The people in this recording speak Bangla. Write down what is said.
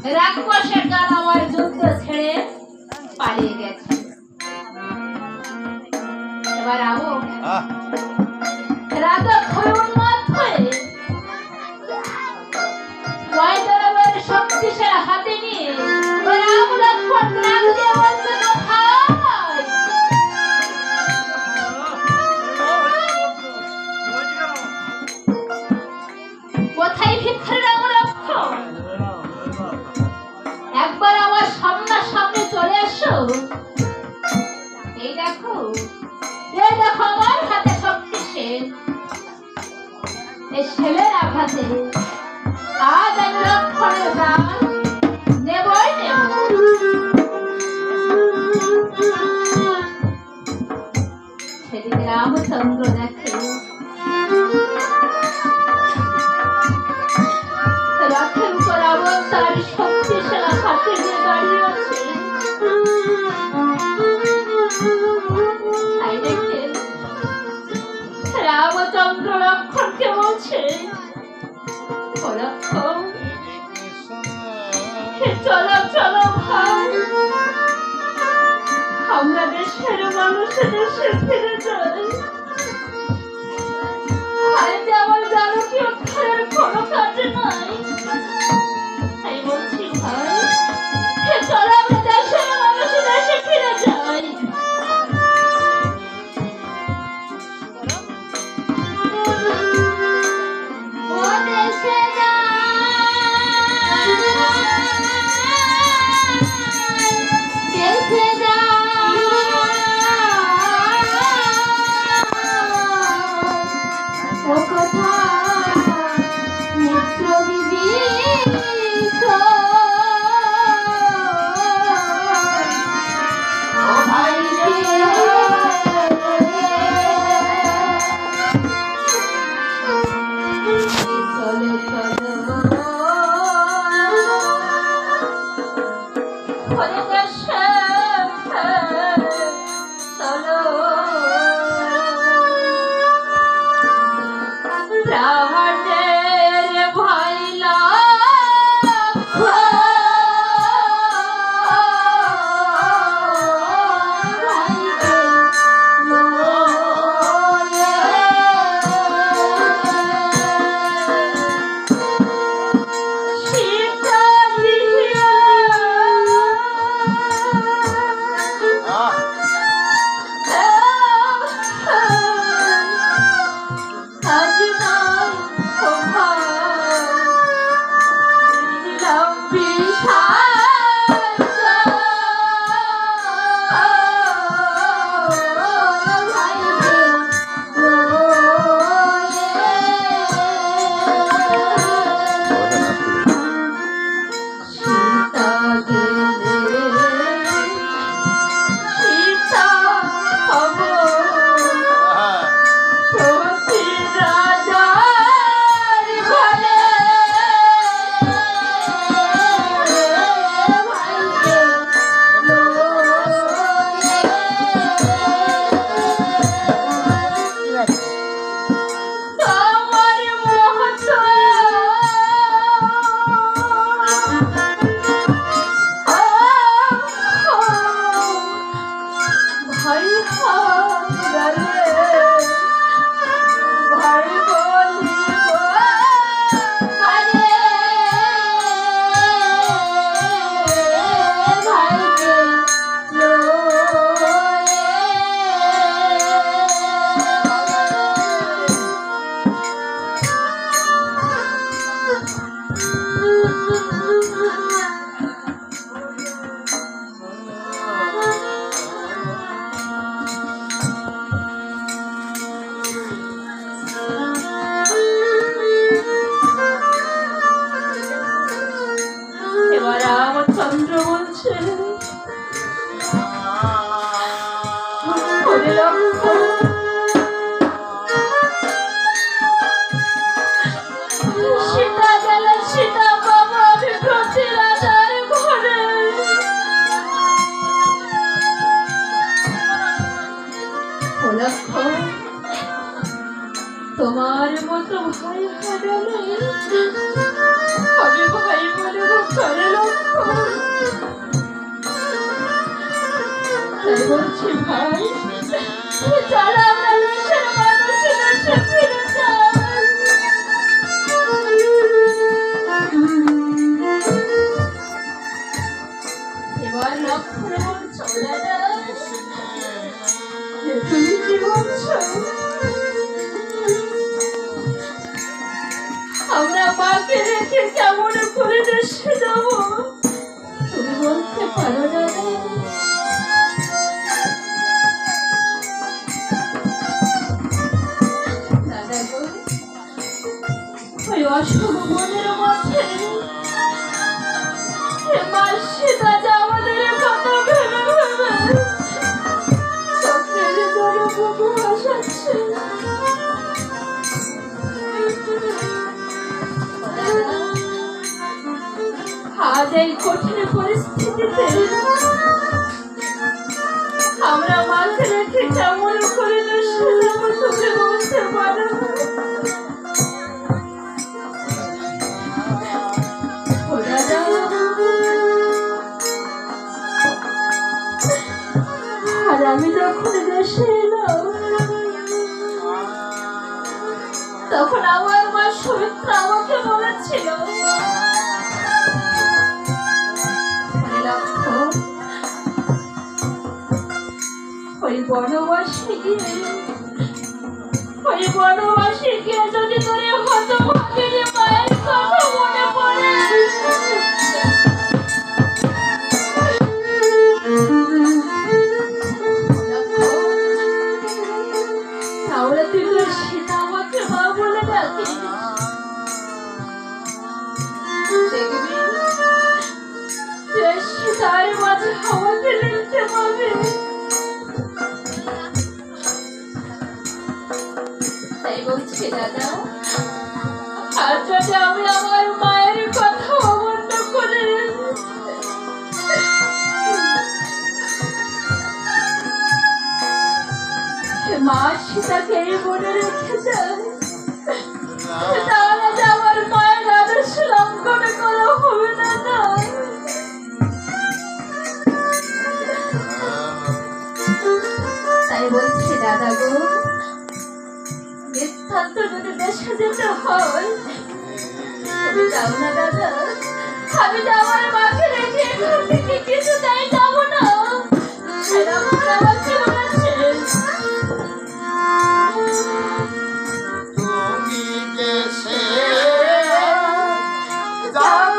রাক্ষসের দানবের যুদ্ধ ছেড়ে পালিয়ে গেছে। এবার আবু রাজা খুবই উন্মাদ হয়ে ওয়াইদারের শক্তিশালী হাতে নিয়ে আবু লক্ষ্মণ রাগ দিয়ে বলছে, কোথায় ভিক্ষার আবু লক্ষ্মণ? একবার আমার সামনে চলে এসো। এই দেখো আমার হাতে শক্তিশালী এই ছেলের আঘাতে আজ আমি লক্ষ্মণের প্রাণ নেবই নেব। সেদিকে রামচন্দ্র দেখে রথের উপর আবার তার শক্তিশালী হাতে নিয়ে দাঁড়িয়ে আছে। রামচন্দ্র লক্ষ্মণকে বলছে, চলো চলো ভাই, আমরা দেশের মানুষের দেশে ফিরে যাই। আজ আমার জানো কি অক্ষরের কোনো কাজ নাই। তাই বলছি ভাই, চলো আমরা দেশের মানুষের দেশে ফিরে যাই। ভাই চলো আমরা দেশের মানুষের দেশে ফিরে যাই। এবার লক্ষ্যে মন চলে যায়, তুমি কি বলছো? আমরা মাকে রেখে কেমন করে দেশে যাব তুমি বলতে পারো না? দাদা গো, ওই অশুভ মনের মধ্যে মা সীতা যে আমাদের কথা ভেবে ভেবে চোখের জলে বুকু ভাসাচ্ছে। আজ এই কঠিন পরিস্থিতিতে আমরা মাকে রেখে কেমন করে দেশে যাবো তুমি বলতে পারো? আর আমি যখন দেশে এলাম তখন আমার মা সুমিত্রা আমাকে বলেছিল, ওই বনবাসী গিয়ে যদি তোর হতভাগিনী মায়ের কথা মনে পড়ে তাহলে তুই তোর সীতা আমাকে মা বলে ডাকিস। দেখবি সীতার মাঝে আমাকে লিখতে পাবে। তাই বলছি দাদা, আর যদি আমি আমার মায়ের কথা অমান্য করে মা সীতাকে এই মনে রেখে যায় তাহলে যে আমার মায়ের আদর্শ লঙ্ঘন করা হবে না। তাই বলছি দাদা গো, নিঃস্বার্থ যদি দেশে যেতে হয় তুমি যাও না দাদা। আমি যে আমার মাকে রেখে এখান থেকে কিছুতেই যাবো না। আমাকে বলেছে তুমি দেশে যাও